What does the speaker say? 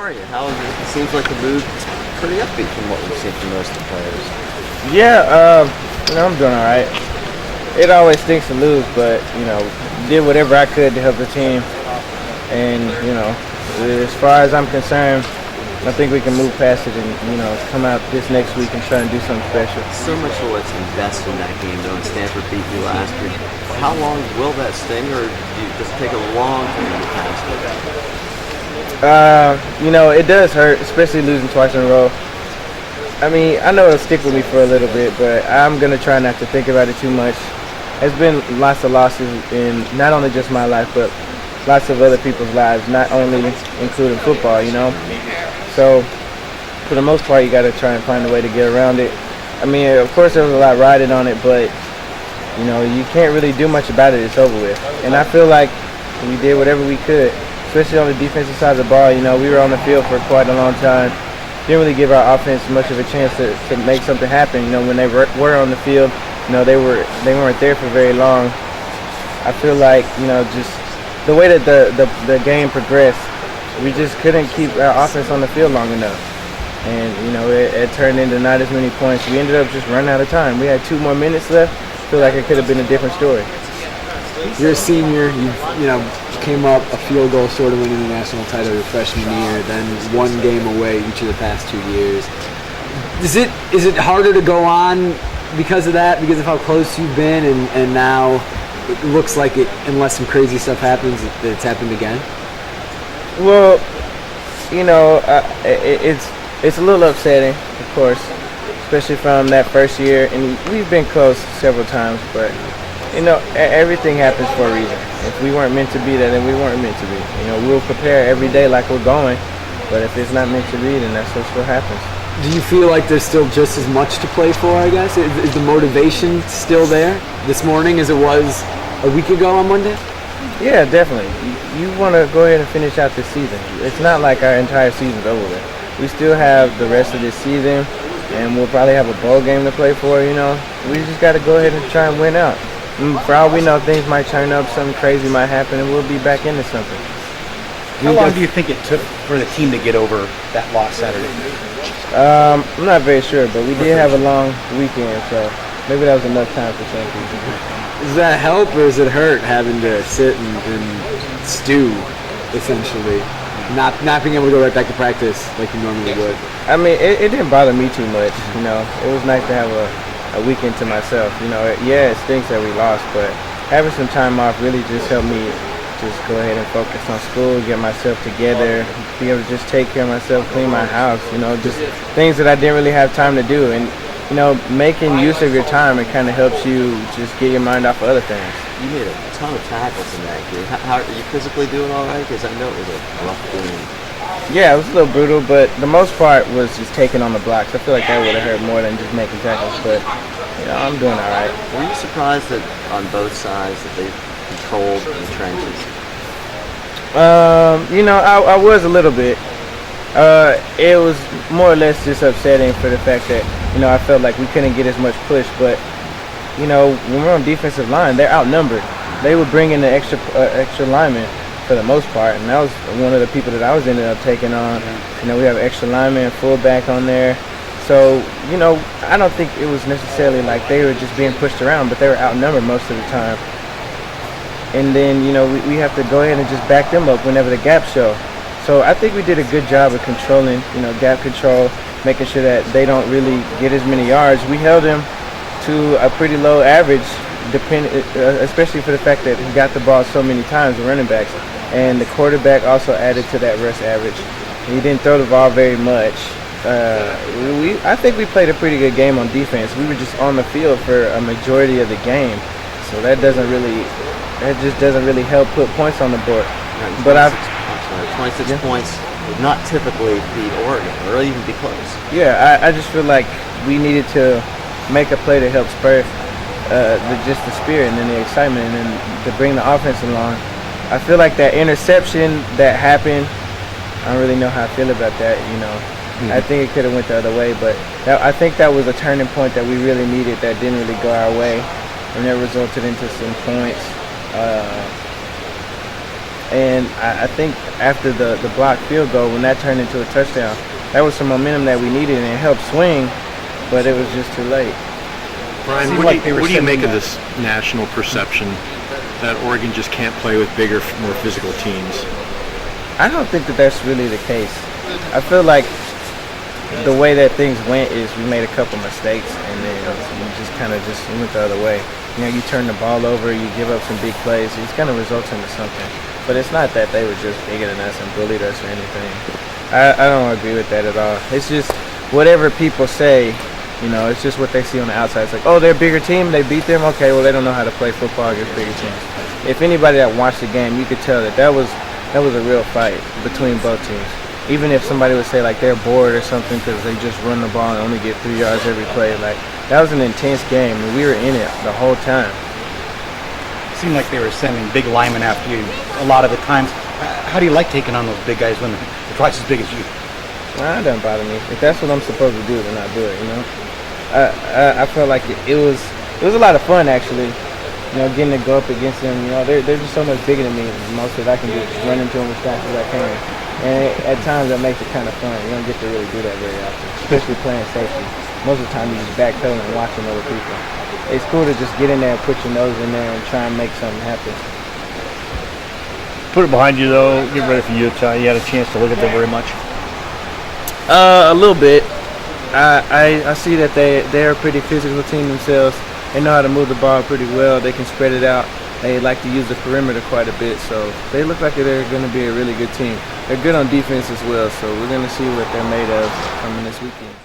are you? How is it? It seems like the mood is pretty upbeat from what we've seen from most of the players. Yeah, I'm doing all right. It always stinks to lose, but did whatever I could to help the team. And as far as I'm concerned, I think we can move past it and come out this next week and try and do something special. So much of what's invested in that game, though, and Stanford beat you last week. How long will that sting, or do you just take a long time to get past it? It does hurt, especially losing twice in a row. I mean, I know it'll stick with me for a little bit, but I'm going to try not to think about it too much. There's been lots of losses in not only just my life, but lots of other people's lives, not only including football, So, for the most part, you got to try and find a way to get around it. I mean, of course, there was a lot riding on it, but, you can't really do much about it. It's over with. And I feel like we did whatever we could, especially on the defensive side of the ball. We were on the field for quite a long time. Didn't really give our offense much of a chance to make something happen. When they were on the field, they weren't there for very long. I feel like, just the way that the game progressed, we just couldn't keep our offense on the field long enough. And, it turned into not as many points. We ended up just running out of time. We had 2 more minutes left. I feel like it could have been a different story. You're a senior. You came up a field goal short of winning the national title your freshman year, then 1 game away each of the past 2 years. Is it harder to go on because of that, because of how close you've been, and now it looks like it, unless some crazy stuff happens, that it's happened again? Well, it's a little upsetting, of course, especially from that first year, and we've been close several times, but everything happens for a reason. If we weren't meant to be there, then we weren't meant to be. We'll prepare every day like we're going, but if it's not meant to be, then that's what happens. Do you feel like there's still just as much to play for, I guess? Is the motivation still there this morning as it was a week ago on Monday? Yeah, definitely. You want to go ahead and finish out this season. It's not like our entire season's over with. We still have the rest of this season, and we'll probably have a bowl game to play for, We just got to go ahead and try and win out. And for all we know, things might turn up, something crazy might happen, and we'll be back into something. How long do you think it took for the team to get over that loss Saturday? I'm not very sure, but we did have a long weekend, so maybe that was enough time for some people. Does that help, or does it hurt having to sit and stew, essentially? Not being able to go right back to practice like you normally would? I mean, it didn't bother me too much, It was nice to have a weekend to myself. Yeah, it stinks that we lost, but having some time off really just helped me just go ahead and focus on school, get myself together, be able to just take care of myself, clean my house, just things that I didn't really have time to do. And, making use of your time, it kind of helps you just get your mind off of other things. You made a ton of tackles in that game. How are you physically doing all right? Because I know it was a rough game. Yeah, it was a little brutal, but the most part was just taking on the blocks. I feel like that would have hurt more than just making tackles, but I'm doing all right. Were you surprised that on both sides that they controlled the trenches? I was a little bit. It was more or less just upsetting for the fact that, I felt like we couldn't get as much push, but, when we're on defensive line, they're outnumbered. They would bring in the extra linemen for the most part, and that was one of the people that I was ended up taking on. We have extra linemen, fullback on there. So, I don't think it was necessarily like they were just being pushed around, but they were outnumbered most of the time. And then, we have to go ahead and just back them up whenever the gaps show. So I think we did a good job of controlling, gap control, making sure that they don't really get as many yards. We held them to a pretty low average, especially for the fact that he got the ball so many times, the running backs. And the quarterback also added to that rush average. He didn't throw the ball very much. I think we played a pretty good game on defense. We were just on the field for a majority of the game. So that just doesn't really help put points on the board. But 26 points would not typically beat Oregon or even be close. Yeah, I just feel like we needed to make a play to help spur just the spirit and then the excitement and then to bring the offense along. I feel like that interception that happened, I don't really know how I feel about that, I think it could have went the other way, but I think that was a turning point that we really needed that didn't really go our way, and that resulted into some points. And I think after the blocked field goal, when that turned into a touchdown, that was some momentum that we needed, and it helped swing, but it was just too late. Brian, Seemed what, like they were what do you sending make of that. this national perception that Oregon just can't play with bigger, more physical teams? I don't think that that's really the case. I feel like the way that things went is we made a couple mistakes, and then we just kind of just went the other way. You know, you turn the ball over, you give up some big plays, it's going to result into something. But it's not that they were just bigger than us and bullied us or anything. I don't agree with that at all. It's just whatever people say, you know, it's just what they see on the outside. It's like, oh, they're a bigger team, they beat them, okay, well, they don't know how to play football against bigger teams. If anybody that watched the game, you could tell that was a real fight between both teams. Even if somebody would say like they're bored or something because they just run the ball and only get 3 yards every play, like that was an intense game and we were in it the whole time. It seemed like they were sending big linemen after you a lot of the times. How do you like taking on those big guys when they're twice as big as you? Nah, it doesn't bother me. If that's what I'm supposed to do, then I do it. You know, I felt like it was a lot of fun actually. You know, getting to go up against them. You know, they're just so much bigger than me. Most of it I can do is run into them as fast as I can. And at times that makes it kind of fun. You don't get to really do that very often, especially playing safety. Most of the time you're just backpedaling and watching other people. It's cool to just get in there and put your nose in there and try and make something happen. Put it behind you though. Get ready for Utah. You had a chance to look at them very much. A little bit. I see that they're a pretty physical team themselves. They know how to move the ball pretty well. They can spread it out. They like to use the perimeter quite a bit. So they look like they're going to be a really good team. They're good on defense as well. So we're going to see what they're made of coming this weekend.